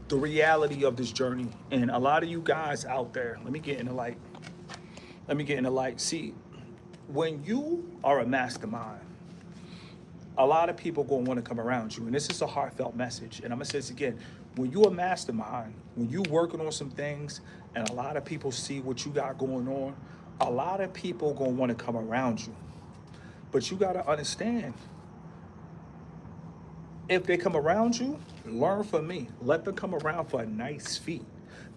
the reality of this journey. And a lot of you guys out there, let me get in the light. Let me get in the light. See, when you are a mastermind, a lot of people gonna want to come around you. And this is a heartfelt message. And I'm gonna say this again. When you a mastermind, when you working on some things and a lot of people see what you got going on, a lot of people gonna want to come around you. But you gotta understand, if they come around you, learn from me. Let them come around for a nice fee.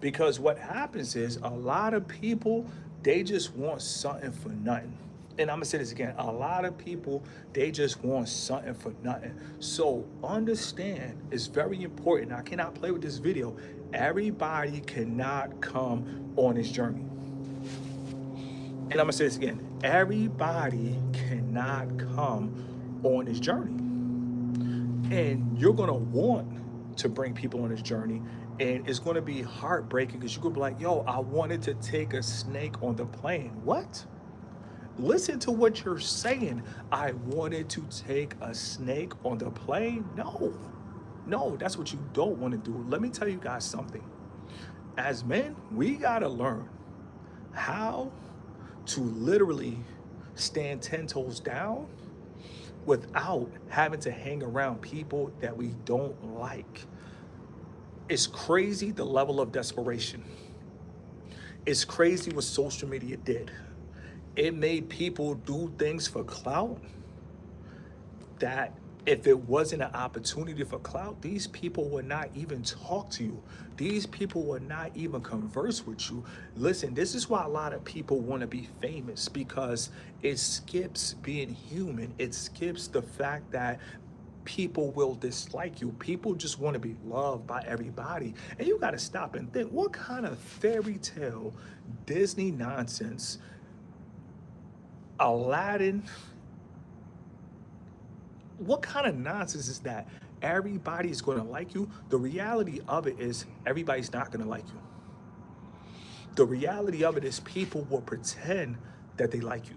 Because what happens is a lot of people, they just want something for nothing. And I'm gonna say this again, a lot of people, they just want something for nothing. So understand, it's very important. I cannot play with this video. Everybody cannot come on this journey. And I'm gonna say this again, everybody cannot come on this journey. And you're gonna want to bring people on this journey, and it's gonna be heartbreaking because you're gonna be like, yo, I wanted to take a snake on the plane. What? Listen to what you're saying. I wanted to take a snake on the plane? No, that's what you don't want to do. Let me tell you guys something. As men, we gotta learn how to literally stand 10 toes down without having to hang around people that we don't like. It's crazy the level of desperation. It's crazy what social media did. It made people do things for clout that if it wasn't an opportunity for clout, these people would not even talk to you. These people would not even converse with you. Listen, this is why a lot of people want to be famous, because it skips being human. It skips the fact that people will dislike you. People just want to be loved by everybody. And you got to stop and think, what kind of fairy tale, Disney nonsense, Aladdin, what kind of nonsense is that? Everybody's going to like you. The reality of it is everybody's not going to like you. The reality of it is people will pretend that they like you.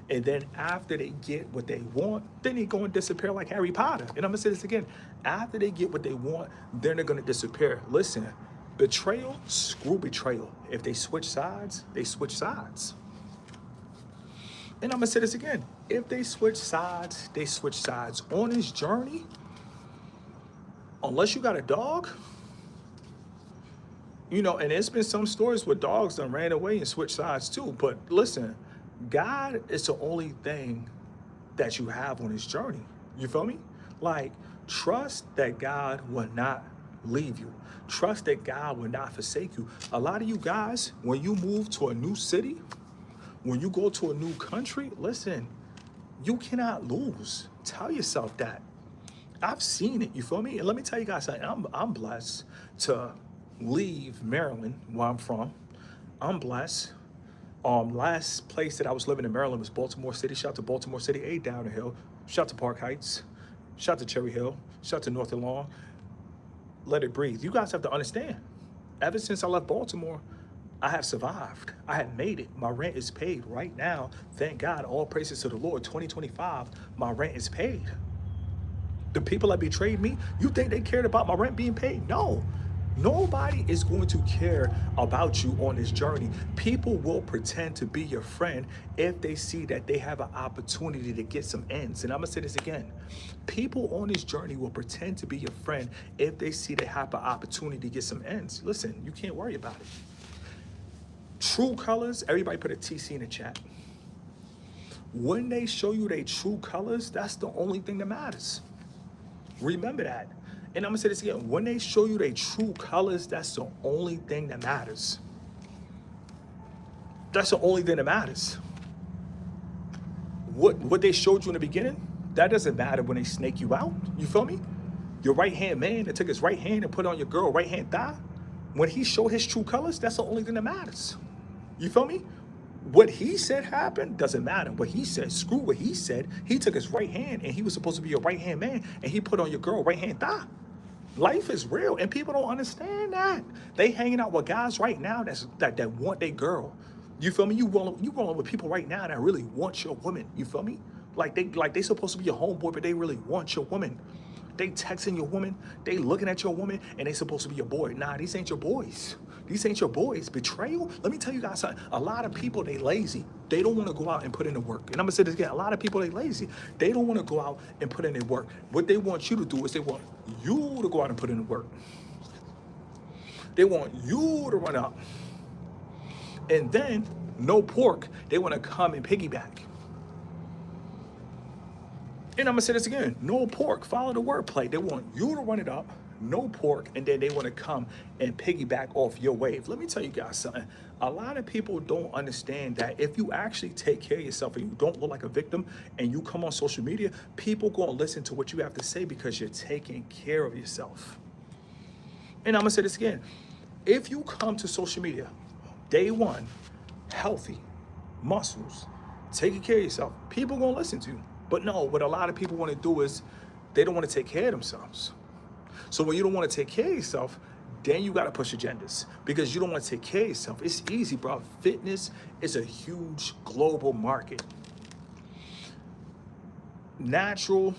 And then after they get what they want, then they're going to disappear like Harry Potter. And I'm going to say this again. After they get what they want, then they're going to disappear. Listen, betrayal, screw betrayal. If they switch sides, they switch sides. And I'm gonna say this again. If they switch sides, they switch sides. On this journey, unless you got a dog, you know, and there's been some stories where dogs done ran away and switched sides too. But listen, God is the only thing that you have on this journey. You feel me? Like, trust that God will not leave you. Trust that God will not forsake you. A lot of you guys, when you move to a new city, when you go to a new country, listen, you cannot lose. Tell yourself that. I've seen it, you feel me? And let me tell you guys something. I'm blessed to leave Maryland, where I'm from. I'm blessed. Last place that I was living in Maryland was Baltimore City. Shout out to Baltimore City, A down the hill. Shout out to Park Heights. Shout out to Cherry Hill. Shout out to North and Long. Let it breathe. You guys have to understand. Ever since I left Baltimore, I have survived. I have made it. My rent is paid right now. Thank God. All praises to the Lord. 2025, my rent is paid. The people that betrayed me, you think they cared about my rent being paid? No. Nobody is going to care about you on this journey. People will pretend to be your friend if they see that they have an opportunity to get some ends. And I'm going to say this again. People on this journey will pretend to be your friend if they see they have an opportunity to get some ends. Listen, you can't worry about it. True colors, everybody put a TC in the chat. When they show you their true colors, that's the only thing that matters. Remember that. And I'm gonna say this again. When they show you their true colors, that's the only thing that matters. That's the only thing that matters. What they showed you in the beginning, that doesn't matter when they snake you out. You feel me? Your right-hand man that took his right hand and put it on your girl right-hand thigh, when he showed his true colors, that's the only thing that matters. You feel me? What he said happened doesn't matter. What he said, screw what he said. He took his right hand and he was supposed to be your right-hand man and he put on your girl right-hand thigh. Life is real and people don't understand that. They hanging out with guys right now that want their girl. You feel me? You rolling with people right now that really want your woman. You feel me? Like they supposed to be your homeboy, but they really want your woman. They texting your woman, they looking at your woman, and they supposed to be your boy. Nah, these ain't your boys. These ain't your boys. Betrayal? Let me tell you guys something. A lot of people, they lazy. They don't want to go out and put in the work. And I'm going to say this again. A lot of people, they lazy. They don't want to go out and put in the work. What they want you to do is they want you to go out and put in the work. They want you to run up. And then, no pork, they want to come and piggyback. And I'm going to say this again. No pork. Follow the wordplay. They want you to run it up. No pork, and then they want to come and piggyback off your wave. Let me tell you guys something. A lot of people don't understand that if you actually take care of yourself and you don't look like a victim and you come on social media, people going to listen to what you have to say because you're taking care of yourself. And I'm going to say this again. If you come to social media, day one, healthy, muscles, taking care of yourself, people going to listen to you. But no, what a lot of people want to do is they don't want to take care of themselves. So when you don't want to take care of yourself, then you got to push agendas because you don't want to take care of yourself. It's easy, bro. Fitness is a huge global market. Natural,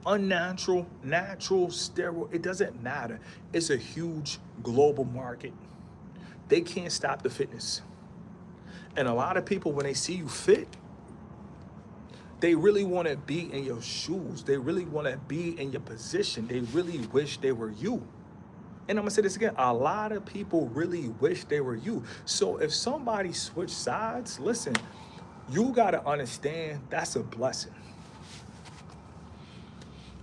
unnatural, natural, steroid, it doesn't matter. It's a huge global market. They can't stop the fitness. And a lot of people, when they see you fit, they really want to be in your shoes. They really want to be in your position. They really wish they were you. And I'm going to say this again. A lot of people really wish they were you. So if somebody switched sides, listen, you got to understand that's a blessing.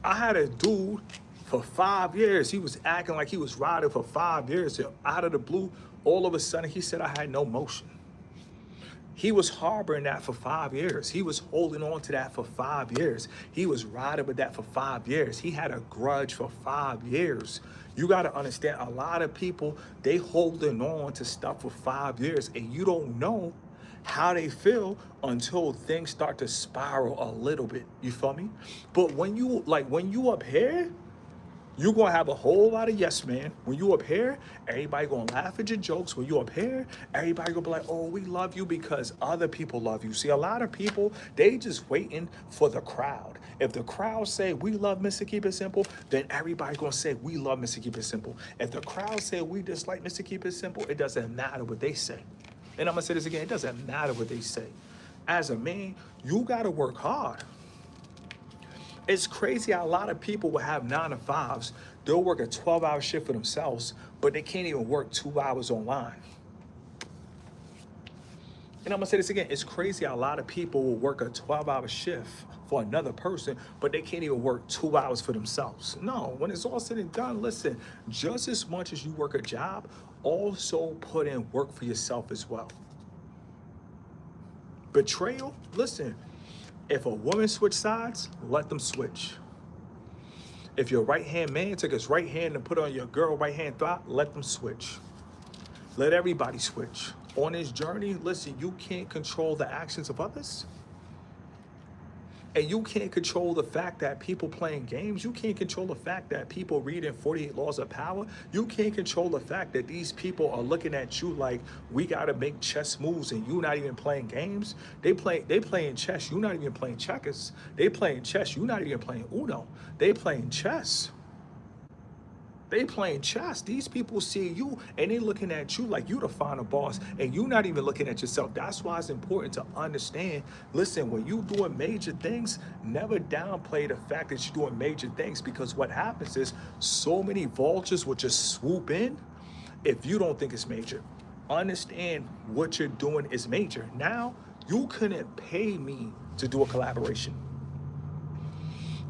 I had a dude for 5 years. He was acting like he was riding for 5 years. Out of the blue, all of a sudden, he said I had no motion. He was harboring that for 5 years. He was holding on to that for 5 years. He was riding with that for 5 years. He had a grudge for 5 years. You got to understand, a lot of people, they holding on to stuff for 5 years, and you don't know how they feel until things start to spiral a little bit. You feel me? But when you up here, you're going to have a whole lot of yes, man. When you up here, everybody going to laugh at your jokes. When you up here, everybody going to be like, oh, we love you because other people love you. See, a lot of people, they just waiting for the crowd. If the crowd say, we love Mr. Keep It Simple, then everybody going to say, we love Mr. Keep It Simple. If the crowd say, we dislike Mr. Keep It Simple, it doesn't matter what they say. And I'm going to say this again, it doesn't matter what they say. As a man, you got to work hard. It's crazy how a lot of people will have 9 to 5s. They'll work a 12-hour shift for themselves, but they can't even work 2 hours online. And I'm gonna say this again, it's crazy how a lot of people will work a 12-hour shift for another person, but they can't even work 2 hours for themselves. No, when it's all said and done, listen, just as much as you work a job, also put in work for yourself as well. Betrayal, listen, if a woman switch sides, let them switch. If your right-hand man took his right hand and put on your girl right-hand thigh, let them switch. Let everybody switch. On this journey, listen, you can't control the actions of others. And you can't control the fact that people playing games. You can't control the fact that people reading 48 Laws of Power. You can't control the fact that these people are looking at you like we gotta make chess moves and you not even playing games. They playing chess, you not even playing checkers. They playing chess, you not even playing Uno. They playing chess. They playing chess. These people see you and they looking at you like you the final boss and you not even looking at yourself. That's why it's important to understand, listen, when you doing major things, never downplay the fact that you're doing major things, because what happens is so many vultures will just swoop in if you don't think it's major. Understand what you're doing is major. Now, you couldn't pay me to do a collaboration.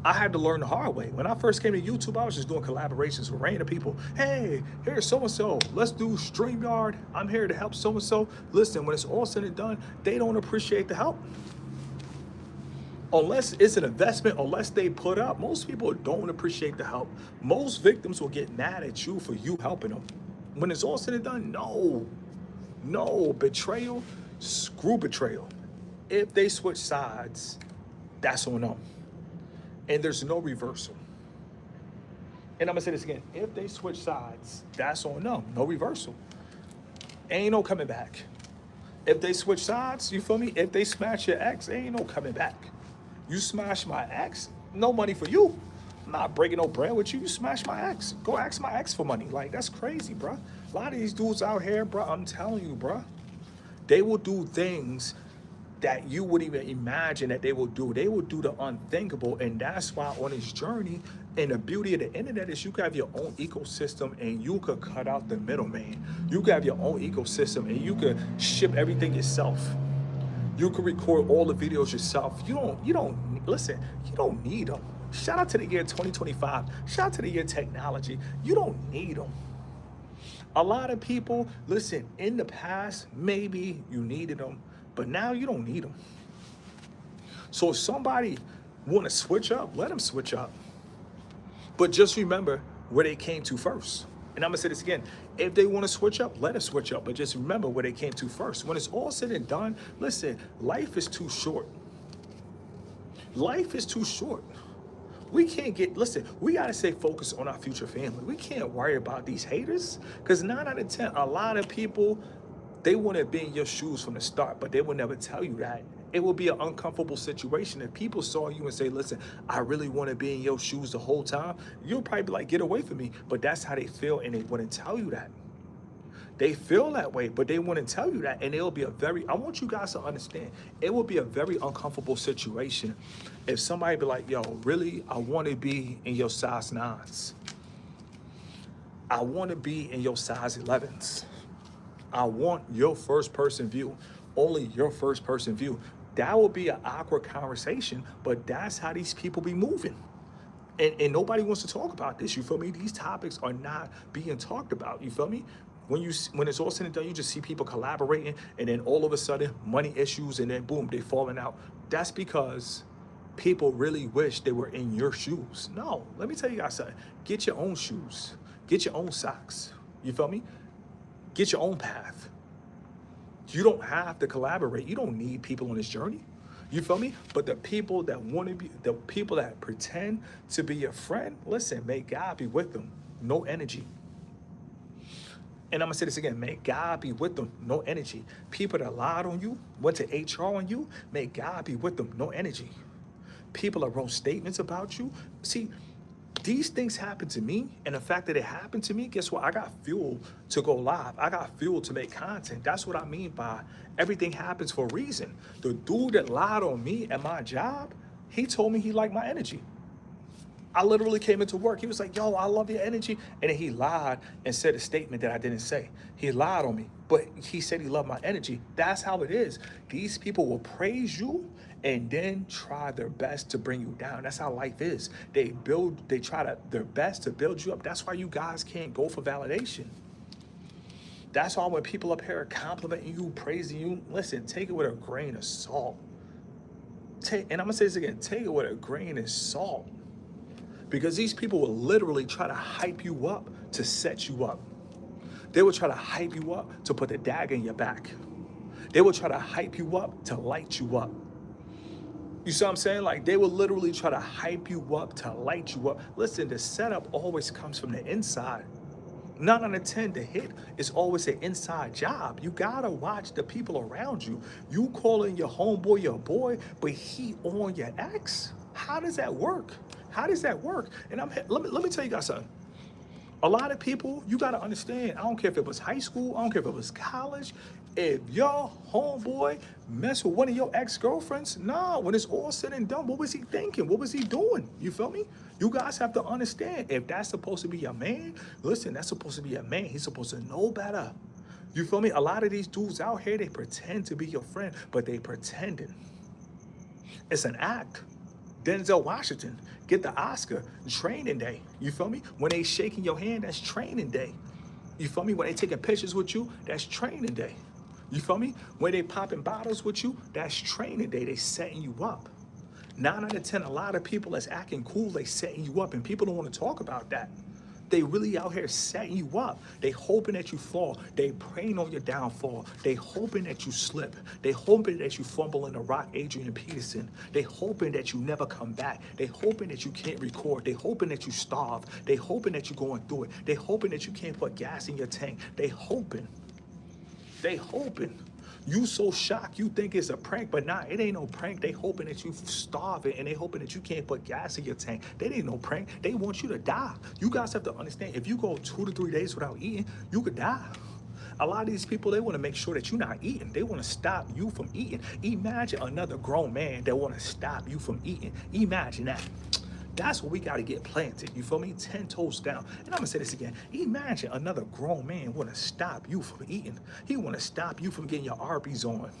I had to learn the hard way. When I first came to YouTube, I was just doing collaborations with random people. Hey, here's so-and-so. Let's do StreamYard. I'm here to help so-and-so. Listen, when it's all said and done, they don't appreciate the help. Unless it's an investment, unless they put up, most people don't appreciate the help. Most victims will get mad at you for you helping them. When it's all said and done, no. Betrayal, screw betrayal. If they switch sides, that's on them. And there's no reversal. And I'm gonna say this again, if they switch sides, that's on them, no reversal. Ain't no coming back. If they switch sides, you feel me? If they smash your ex, ain't no coming back. You smash my ex, no money for you. I'm not breaking no bread with you. You smash my ex. Go ask my ex for money. Like, that's crazy, bro. A lot of these dudes out here, bro, I'm telling you, bro, they will do things that you wouldn't even imagine that they will do. They will do the unthinkable. And that's why on this journey, and the beauty of the internet is you can have your own ecosystem and you could cut out the middleman. You can have your own ecosystem and you could ship everything yourself. You can record all the videos yourself. Listen, you don't need them. Shout out to the year 2025. Shout out to the year technology. You don't need them. A lot of people, listen, in the past, maybe you needed them, but now you don't need them. So if somebody want to switch up, let them switch up. But just remember where they came to first. And I'm going to say this again. If they want to switch up, let them switch up. But just remember where they came to first. When it's all said and done, listen, life is too short. Life is too short. We can't listen, we got to stay focused on our future family. We can't worry about these haters because 9 out of 10, a lot of people, they want to be in your shoes from the start, but they will never tell you that. It will be an uncomfortable situation. If people saw you and say, listen, I really want to be in your shoes the whole time, you'll probably be like, get away from me. But that's how they feel, and they wouldn't tell you that. They feel that way, but they wouldn't tell you that. And it'll be I want you guys to understand, it will be a very uncomfortable situation if somebody be like, yo, really, I want to be in your size 9s. I want to be in your size 11s. I want your first person view, only your first person view. That will be an awkward conversation, but that's how these people be moving. And nobody wants to talk about this, you feel me? These topics are not being talked about, you feel me? When it's all said and done, you just see people collaborating, and then all of a sudden, money issues, and then boom, they falling out. That's because people really wish they were in your shoes. No, let me tell you guys something. Get your own shoes. Get your own socks. You feel me? Get your own path. You don't have to collaborate. You don't need people on this journey. You feel me? But the people that want to be, the people that pretend to be your friend, listen, may God be with them. No energy. And I'm going to say this again, may God be with them, no energy. People that lied on you, went to HR on you, may God be with them, no energy. People that wrote statements about you. See, these things happen to me, and the fact that it happened to me, guess what? I got fuel to go live. I got fuel to make content. That's what I mean by everything happens for a reason. The dude that lied on me at my job, he told me he liked my energy. I literally came into work. He was like, yo, I love your energy. And then he lied and said a statement that I didn't say. He lied on me, but he said he loved my energy. That's how it is. These people will praise you and then try their best to bring you down. That's how life is. They try their best to build you up. That's why you guys can't go for validation. That's why when people up here are complimenting you, praising you, listen, take it with a grain of salt. And I'm gonna say this again, take it with a grain of salt. Because these people will literally try to hype you up to set you up. They will try to hype you up to put the dagger in your back. They will try to hype you up to light you up. You see what I'm saying? Like, they will literally try to hype you up to light you up. Listen, the setup always comes from the inside. 9 out of 10, the hit is always an inside job. You gotta watch the people around you. You calling your homeboy your boy, but he on your ex? How does that work? How does that work? And let me tell you guys something. A lot of people, you gotta understand, I don't care if it was high school, I don't care if it was college, if your homeboy mess with one of your ex-girlfriends, nah, when it's all said and done, what was he thinking? What was he doing? You feel me? You guys have to understand, if that's supposed to be your man, listen, that's supposed to be a man. He's supposed to know better. You feel me? A lot of these dudes out here, they pretend to be your friend, but they pretending. It's an act. Denzel Washington, get the Oscar, training day. You feel me? When they shaking your hand, that's training day. You feel me? When they taking pictures with you, that's training day. You feel me? When they popping bottles with you, that's training day. They setting you up. 9 out of 10, a lot of people that's acting cool, they setting you up, and people don't want to talk about that. They really out here setting you up. They hoping that you fall. They praying on your downfall. They hoping that you slip. They hoping that you fumble in the rock, Adrian Peterson. They hoping that you never come back. They hoping that you can't record. They hoping that you starve. They hoping that you're going through it. They hoping that you can't put gas in your tank. They hoping. You so shocked you think it's a prank, but nah, it ain't no prank. They hoping that you starve it, and they hoping that you can't put gas in your tank. That ain't no prank. They want you to die. You guys have to understand, if you go 2 to 3 days without eating, you could die. A lot of these people, they want to make sure that you're not eating. They want to stop you from eating. Imagine another grown man that want to stop you from eating. Imagine that. That's what we got to get planted. You feel me? 10 toes down. And I'm going to say this again. Imagine another grown man want to stop you from eating. He want to stop you from getting your Arby's on.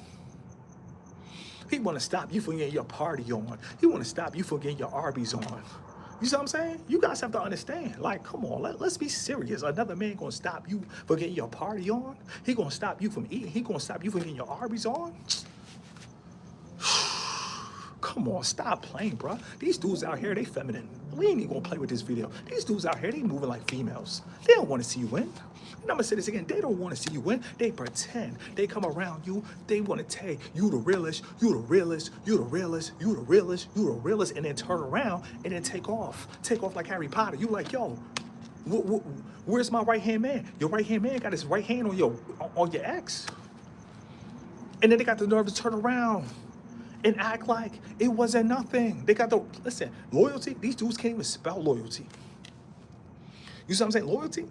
He want to stop you from getting your party on. He want to stop you from getting your Arby's on. You see what I'm saying? You guys have to understand. Like, come on, let's be serious. Another man gonna stop you from getting your party on. He gonna stop you from eating. He gonna stop you from getting your Arby's on. Come on, stop playing, bro. These dudes out here, they feminine. We ain't even gonna play with this video. These dudes out here, they moving like females. They don't want to see you win. And I'm gonna say this again, they don't want to see you win. They pretend. They come around you, they want to take you the realest, you the realest, you the realest, you the realest, you the realest, and then turn around and then take off. Take off like Harry Potter. You like, yo, where's my right-hand man? Your right-hand man got his right hand on your ex. And then they got the nerve to turn around and act like it wasn't nothing. They got the, listen, loyalty, these dudes can't even spell loyalty. You see what I'm saying? Loyalty?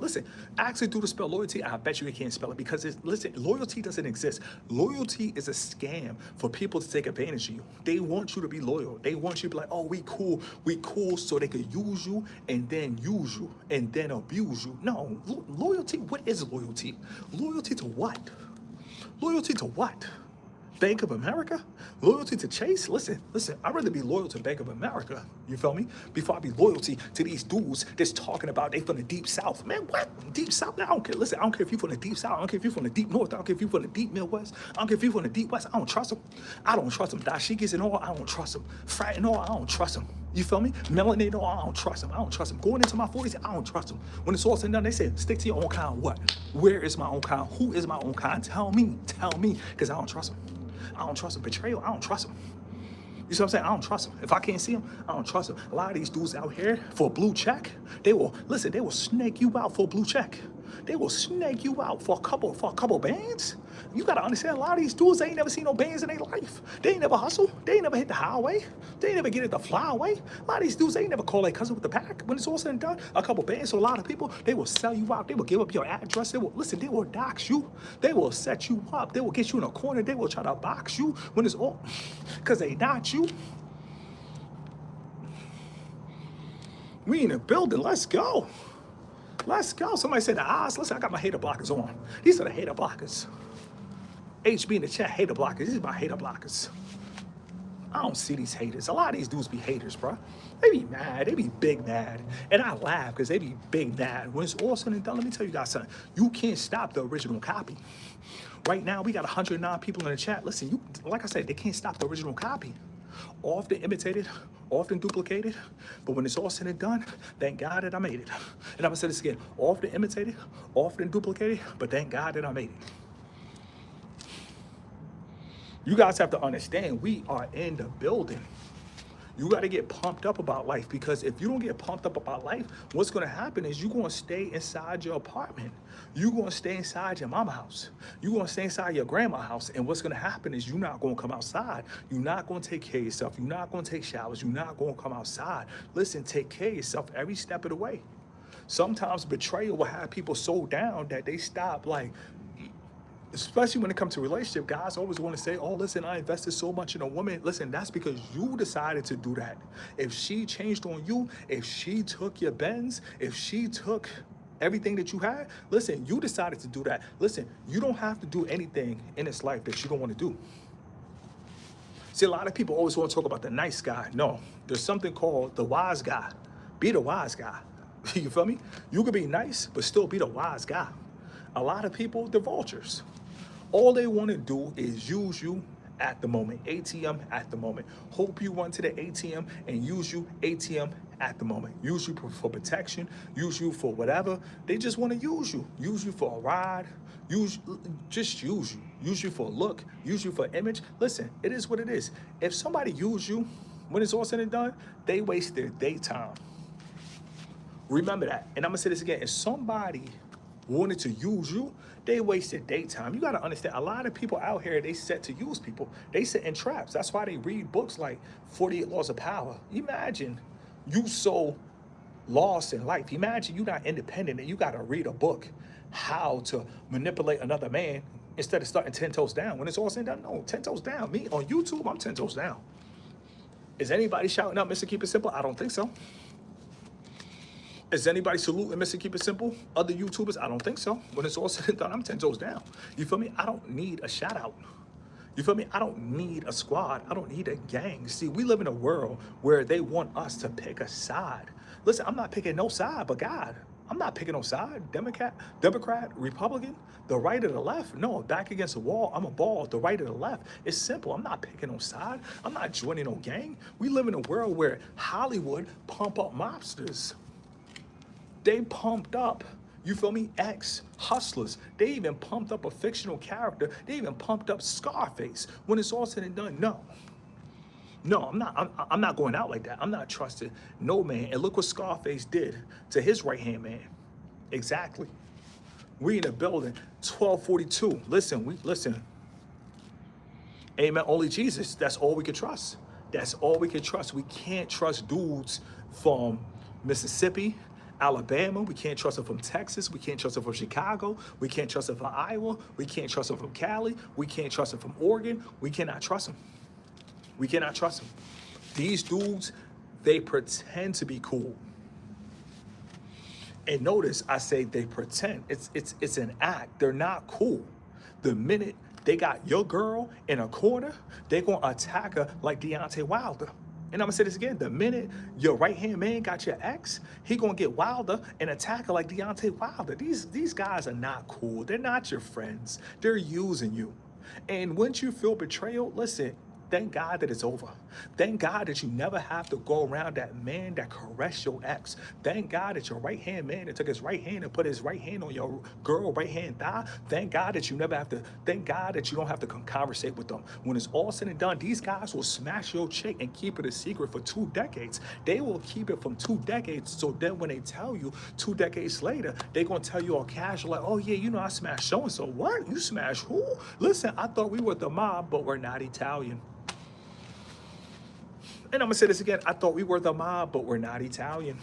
Listen, actually do the spell loyalty, I bet you they can't spell it because listen, loyalty doesn't exist. Loyalty is a scam for people to take advantage of you. They want you to be loyal. They want you to be like, oh, we cool so they could use you and then abuse you. No, loyalty, what is loyalty? Loyalty to what? Loyalty to what? Bank of America? Loyalty to Chase? Listen, I'd rather be loyal to Bank of America, you feel me? Before I be loyalty to these dudes that's talking about they from the deep south. Man, what? Deep south? I don't care. Listen, I don't care if you from the deep south. I don't care if you from the deep north. I don't care if you from the deep Midwest. I don't care if you from the deep west. I don't trust them. I don't trust them. Dashikis and all, I don't trust them. Frat and all, I don't trust them. You feel me? Melanated and all, I don't trust them. I don't trust them. Going into my 40s, I don't trust them. When it's all said and done, they say, stick to your own kind. What? Where is my own kind? Who is my own kind? Tell me, because I don't trust them. I don't trust them. Betrayal, I don't trust them. You see what I'm saying? I don't trust them. If I can't see them, I don't trust them. A lot of these dudes out here for a blue check, they will snake you out for a blue check. They will snake you out for a couple bands. You gotta understand, a lot of these dudes, they ain't never seen no bands in their life. They ain't never hustle. They ain't never hit the highway. They ain't never get it the flyway. A lot of these dudes, they ain't never call their cousin with the pack. When it's all said and done, a couple bands, so a lot of people, they will sell you out. They will give up your address. They will dox you. They will set you up. They will get you in a corner. They will try to box you when it's all, because they not you. We in a building, let's go. Let's go. Somebody said the odds. Listen, I got my hater blockers on. These are the hater blockers. HB in the chat, hater blockers. These are my hater blockers. I don't see these haters. A lot of these dudes be haters, bro. They be mad. They be big mad. And I laugh because they be big mad. When it's all said and done, let me tell you guys something. You can't stop the original copy. Right now, we got 109 people in the chat. Listen, like I said, they can't stop the original copy. Often imitated, often duplicated, but when it's all said and done, thank God that I made it. And I'm gonna say this again, often imitated, often duplicated, but thank God that I made it. You guys have to understand, we are in the building. You got to get pumped up about life, because if you don't get pumped up about life, what's going to happen is you're going to stay inside your apartment. You're going to stay inside your mama house. You're going to stay inside your grandma house. And what's going to happen is you're not going to come outside. You're not going to take care of yourself. You're not going to take showers. You're not going to come outside. Listen, take care of yourself every step of the way. Sometimes betrayal will have people so down that they stop, like, especially when it comes to relationship, guys always want to say, oh, listen, I invested so much in a woman. Listen, that's because you decided to do that. If she changed on you, if she took your Benz, if she took everything that you had, listen, you decided to do that. Listen, you don't have to do anything in this life that you don't want to do. See, a lot of people always want to talk about the nice guy. No, there's something called the wise guy. Be the wise guy. You feel me? You could be nice, but still be the wise guy. A lot of people, they're vultures. All they want to do is use you at the moment, ATM at the moment. Hope you run to the ATM and use you ATM at the moment. Use you for protection, use you for whatever. They just want to use you for a ride, just use you for a look, use you for image. Listen, it is what it is. If somebody use you, when it's all said and done, they waste their daytime. Remember that. And I'm going to say this again. If somebody wanted to use you, they wasted their time. You got to understand, a lot of people out here, they set to use people. They sit in traps. That's why they read books like 48 Laws of Power. Imagine you so lost in life. Imagine you not independent and you got to read a book how to manipulate another man instead of starting 10 toes down. When it's all said and done, no, 10 toes down. Me on YouTube, I'm 10 toes down. Is anybody shouting out Mr. Keep It Simple? I don't think so. Is anybody saluting Mr. Keep It Simple? Other YouTubers? I don't think so. When it's all said and done, I'm 10 toes down. You feel me? I don't need a shout out. You feel me? I don't need a squad. I don't need a gang. See, we live in a world where they want us to pick a side. Listen, I'm not picking no side but God. I'm not picking no side. Democrat, Republican, the right or the left. No, back against the wall. I'm a ball, the right or the left. It's simple. I'm not picking no side. I'm not joining no gang. We live in a world where Hollywood pump up mobsters. They pumped up, you feel me, ex-hustlers. They even pumped up a fictional character. They even pumped up Scarface. When it's all said and done, no, I'm not going out like that. I'm not trusting no man. And look what Scarface did to his right-hand man. Exactly. We in the building, 1242. Listen. Amen. Only Jesus. That's all we can trust. That's all we can trust. We can't trust dudes from Mississippi, Alabama. We can't trust them from Texas. We can't trust them from Chicago. We can't trust them from Iowa. We can't trust them from Cali. We can't trust them from Oregon. We cannot trust them. We cannot trust them. These dudes, they pretend to be cool. And notice I say they pretend. It's an act. They're not cool. The minute they got your girl in a corner, they're going to attack her like Deontay Wilder. And I'm going to say this again. The minute your right-hand man got your ex, he going to get Wilder and attack her like Deontay Wilder. These guys are not cool. They're not your friends. They're using you. And once you feel betrayal, listen, thank God that it's over. Thank God that you never have to go around that man that caressed your ex. Thank God that your right-hand man that took his right hand and put his right hand on your girl right-hand thigh. Thank God that you never have to, thank God that you don't have to conversate with them. When it's all said and done, these guys will smash your chick and keep it a secret for 2 decades. They will keep it from 2 decades. So then when they tell you 2 decades later, they're going to tell you all casual, like, oh yeah, you know I smashed so-and-so. What? You smashed who? Listen, I thought we were the mob, but we're not Italian. And I'm going to say this again. I thought we were the mob, but we're not Italian.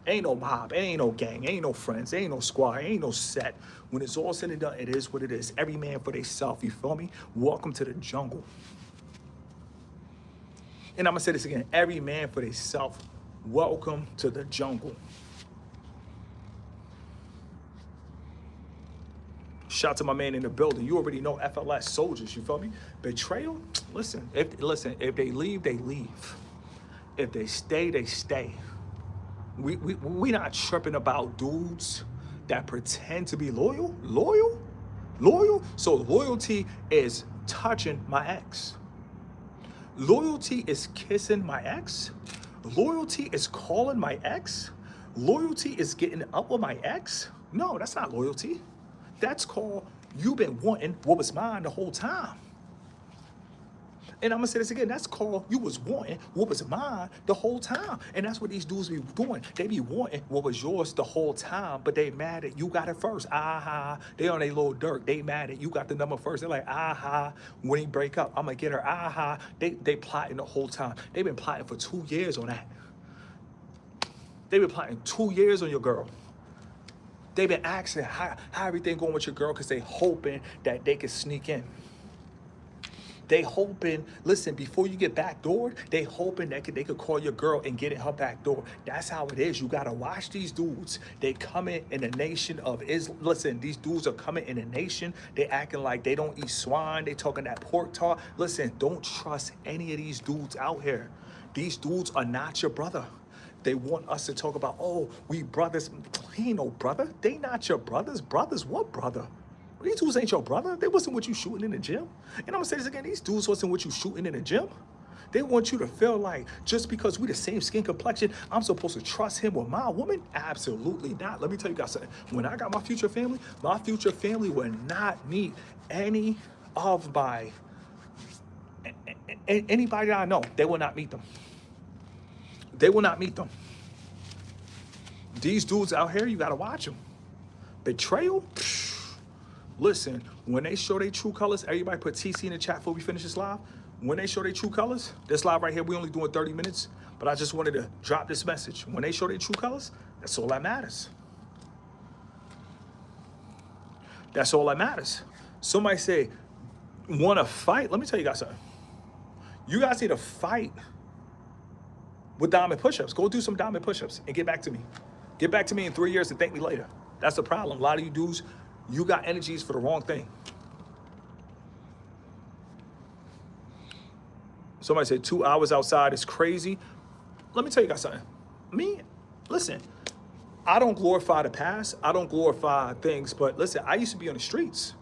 Ain't no mob. Ain't no gang. Ain't no friends. Ain't no squad. Ain't no set. When it's all said and done, it is what it is. Every man for themselves. You feel me? Welcome to the jungle. And I'm going to say this again. Every man for themselves. Welcome to the jungle. Shout out to my man in the building. You already know FLS soldiers, you feel me? Betrayal, listen, if they leave, they leave. If they stay, they stay. We not tripping about dudes that pretend to be loyal. So loyalty is touching my ex. Loyalty is kissing my ex. Loyalty is calling my ex. Loyalty is getting up with my ex. No, that's not loyalty. That's called you've been wanting what was mine the whole time. And I'm going to say this again. That's called you was wanting what was mine the whole time. And that's what these dudes be doing. They be wanting what was yours the whole time, but they mad at you got it first. Aha. They on a little dirt. They mad at you got the number first. They're like, aha. When he break up, I'm going to get her. Aha. They plotting the whole time. They've been plotting for 2 years on that. They've been plotting 2 years on your girl. They've been asking how everything going with your girl because they hoping that they can sneak in. They hoping, listen, before you get backdoored, they hoping that they could call your girl and get in her back door. That's how it is. You got to watch these dudes. They coming in the nation of Islam. Listen, these dudes are coming in a nation. They acting like they don't eat swine. They talking that pork talk. Listen, don't trust any of these dudes out here. These dudes are not your brother. They want us to talk about, oh, we brothers. He ain't no brother. They not your brothers. Brothers, what brother? These dudes ain't your brother. They wasn't what you shooting in the gym. And I'm going to say this again. These dudes wasn't what you shooting in the gym. They want you to feel like just because we the same skin complexion, I'm supposed to trust him with my woman? Absolutely not. Let me tell you guys something. When I got my future family will not meet any of my, anybody that I know. They will not meet them. They will not meet them. These dudes out here, you got to watch them. Betrayal? Listen, when they show their true colors, everybody put TC in the chat before we finish this live. When they show their true colors, this live right here, we only doing 30 minutes, but I just wanted to drop this message. When they show their true colors, that's all that matters. That's all that matters. Somebody say, want to fight? Let me tell you guys something. You guys need to fight with diamond push-ups. Go do some diamond push-ups and get back to me. Get back to me in 3 years and thank me later. That's the problem. A lot of you dudes, you got energies for the wrong thing. Somebody said 2 hours outside is crazy. Let me tell you guys something. Listen, I don't glorify the past. I don't glorify things, but listen, I used to be on the streets.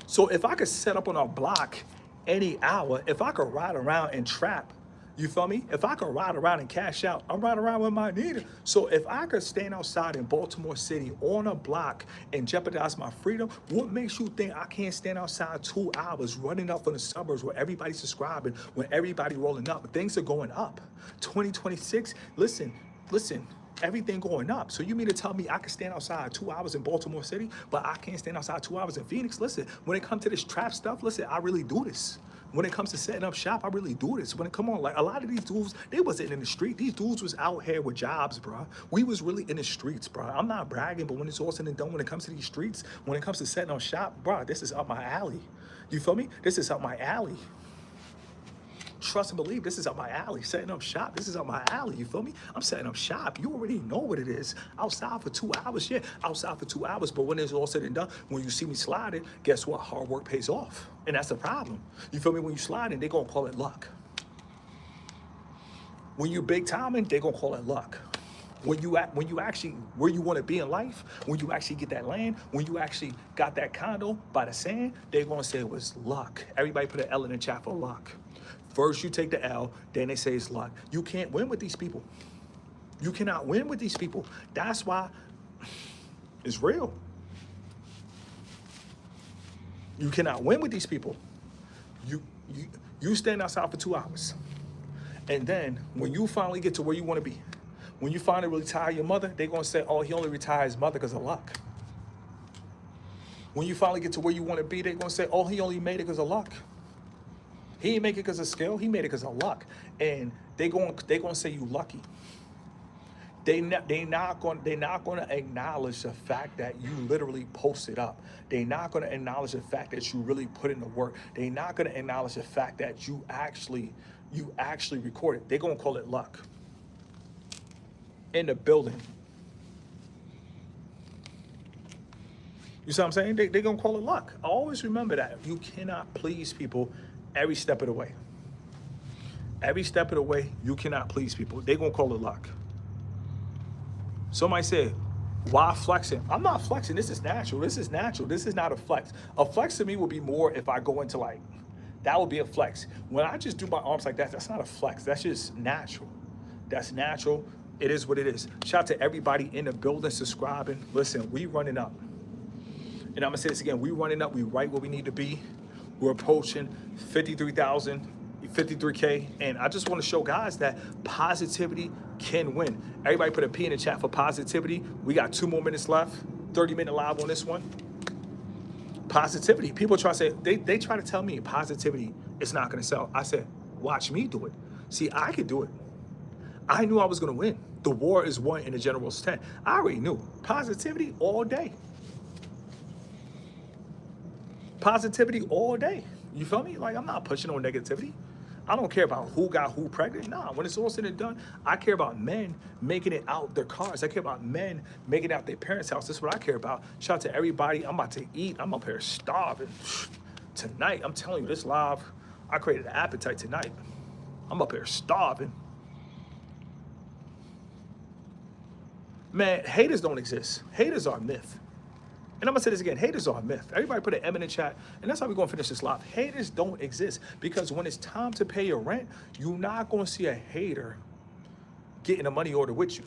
So if I could set up on a block any hour, if I could ride around and trap, you feel me? If I could ride around and cash out, I'm riding around with my needle. So if I could stand outside in Baltimore City on a block and jeopardize my freedom, what makes you think I can't stand outside 2 hours running up from the suburbs where everybody's subscribing, where everybody rolling up? Things are going up. 2026, listen, everything going up. So you mean to tell me I can stand outside 2 hours in Baltimore City, but I can't stand outside 2 hours in Phoenix? Listen, when it comes to this trap stuff, listen, I really do this. When it comes to setting up shop, I really do this. When it come on, like a lot of these dudes, they wasn't in the street. These dudes was out here with jobs, bro. We was really in the streets, bro. I'm not bragging, but when it's all said and done, when it comes to these streets, when it comes to setting up shop, bro, this is up my alley. You feel me? This is up my alley. Trust and believe, this is up my alley. Setting up shop, this is up my alley. You feel me? I'm setting up shop. You already know what it is. Outside for 2 hours, yeah. Outside for 2 hours, but when it's all said and done, when you see me sliding, guess what? Hard work pays off. And that's the problem. You feel me? When you sliding, they're going to call it luck. When you big timing, they're going to call it luck. When you actually where you want to be in life, when you actually get that land, when you actually got that condo by the sand, they're going to say it was luck. Everybody put an L in the chat for luck. First you take the L, then they say it's luck. You can't win with these people. You cannot win with these people. That's why it's real. You cannot win with these people. You stand outside for 2 hours. And then when you finally get to where you want to be, when you finally retire your mother, they're going to say, oh, he only retired his mother because of luck. When you finally get to where you want to be, they're going to say, oh, he only made it because of luck. He didn't make it because of skill. He made it because of luck. And they going to say you lucky. They not going to acknowledge the fact that you literally posted up. They're not going to acknowledge the fact that you really put in the work. They're not going to acknowledge the fact that you actually recorded. They're going to call it luck. In the building. You see what I'm saying? They're going to call it luck. Always remember that. You cannot please people every step of the way. Every step of the way, you cannot please people. They're going to call it luck. Somebody said, why flexing? I'm not flexing. This is natural. This is natural. This is not a flex. A flex to me would be more if I go into like, that would be a flex. When I just do my arms like that, that's not a flex. That's just natural. That's natural. It is what it is. Shout out to everybody in the building subscribing. Listen, we running up. And I'm going to say this again. We running up. We right where we need to be. We're approaching 53,000, 53K. And I just want to show guys that positivity can win. Everybody put a P in the chat for positivity. We got 2 more minutes left. 30-minute live on this one. Positivity. People try to say, they try to tell me positivity is not going to sell. I said, watch me do it. See, I could do it. I knew I was going to win. The war is won in the general's tent. I already knew. Positivity all day. Positivity all day. You feel me? Like, I'm not pushing on negativity. I don't care about who got who pregnant. Nah, when it's all said and done, I care about men making it out their cars. I care about men making it out their parents' house. That's what I care about. Shout out to everybody. I'm about to eat. I'm up here starving. Tonight, I'm telling you, this live, I created an appetite tonight. I'm up here starving. Man, haters don't exist. Haters are a myth. And I'm going to say this again. Haters are a myth. Everybody put an M in the chat. And that's how we're going to finish this live. Haters don't exist. Because when it's time to pay your rent, you're not going to see a hater getting a money order with you.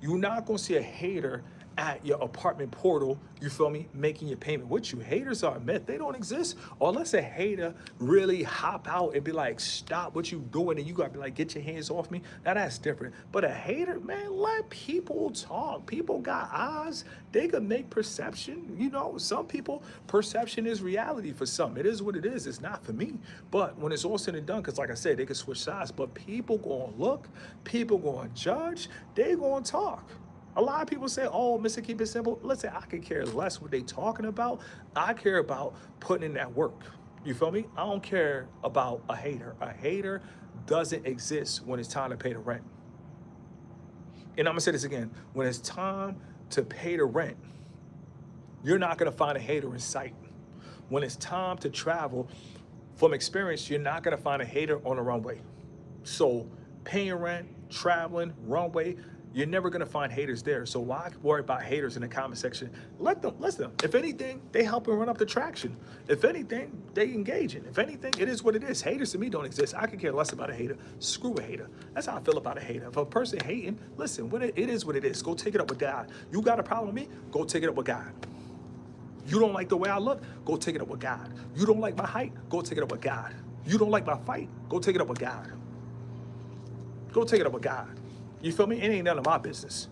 You're not going to see a hater at your apartment portal, you feel me, making your payment with you. Haters are a myth. They don't exist. Or unless a hater really hop out and be like, stop what you doing, and you gotta be like, get your hands off me. Now that's different. But a hater, man, let people talk. People got eyes. They can make perception. You know, some people, perception is reality for some. It is what it is. It's not for me. But when it's all said and done, because like I said, they can switch sides, but people gonna look, people gonna judge, they gonna talk. A lot of people say, oh, Mr. Keep It Simple. Listen, I could care less what they talking about. I care about putting in that work. You feel me? I don't care about a hater. A hater doesn't exist when it's time to pay the rent. And I'm gonna say this again. When it's time to pay the rent, you're not gonna find a hater in sight. When it's time to travel, from experience, you're not gonna find a hater on the runway. So paying rent, traveling, runway, you're never gonna find haters there. So why worry about haters in the comment section? Let them, listen. If anything, they help and run up the traction. If anything, they engaging. If anything, it is what it is. Haters to me don't exist. I could care less about a hater. Screw a hater. That's how I feel about a hater. If a person hating, listen, it is what it is. Go take it up with God. You got a problem with me? Go take it up with God. You don't like the way I look? Go take it up with God. You don't like my height? Go take it up with God. You don't like my fight? Go take it up with God. Go take it up with God. You feel me? It ain't none of my business.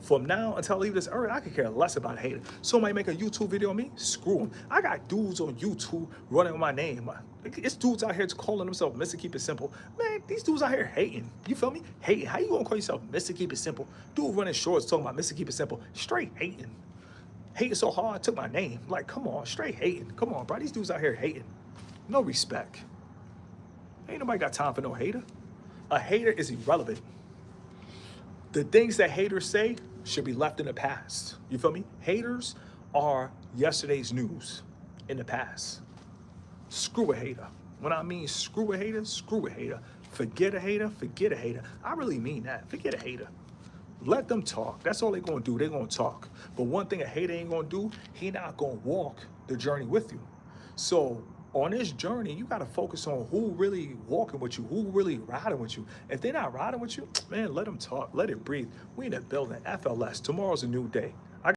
From now until I leave this earth, I could care less about a hater. Somebody make a YouTube video on me? Screw them. I got dudes on YouTube running my name. It's dudes out here calling themselves Mr. Keep It Simple. Man, these dudes out here hating. You feel me? Hating. How you gonna call yourself Mr. Keep It Simple? Dude running shorts talking about Mr. Keep It Simple. Straight hating. Hating so hard, I took my name. Like, come on, straight hating. Come on, bro. These dudes out here hating. No respect. Ain't nobody got time for no hater. A hater is irrelevant. The things that haters say should be left in the past. You feel me? Haters are yesterday's news in the past. Screw a hater. When I mean screw a hater, screw a hater. Forget a hater, forget a hater. I really mean that. Forget a hater. Let them talk. That's all they're going to do. They're going to talk. But one thing a hater ain't going to do, he not going to walk the journey with you. So on this journey, you got to focus on who really walking with you, who really riding with you. If they're not riding with you, man, let them talk. Let it breathe. We in the building. FLS. Tomorrow's a new day.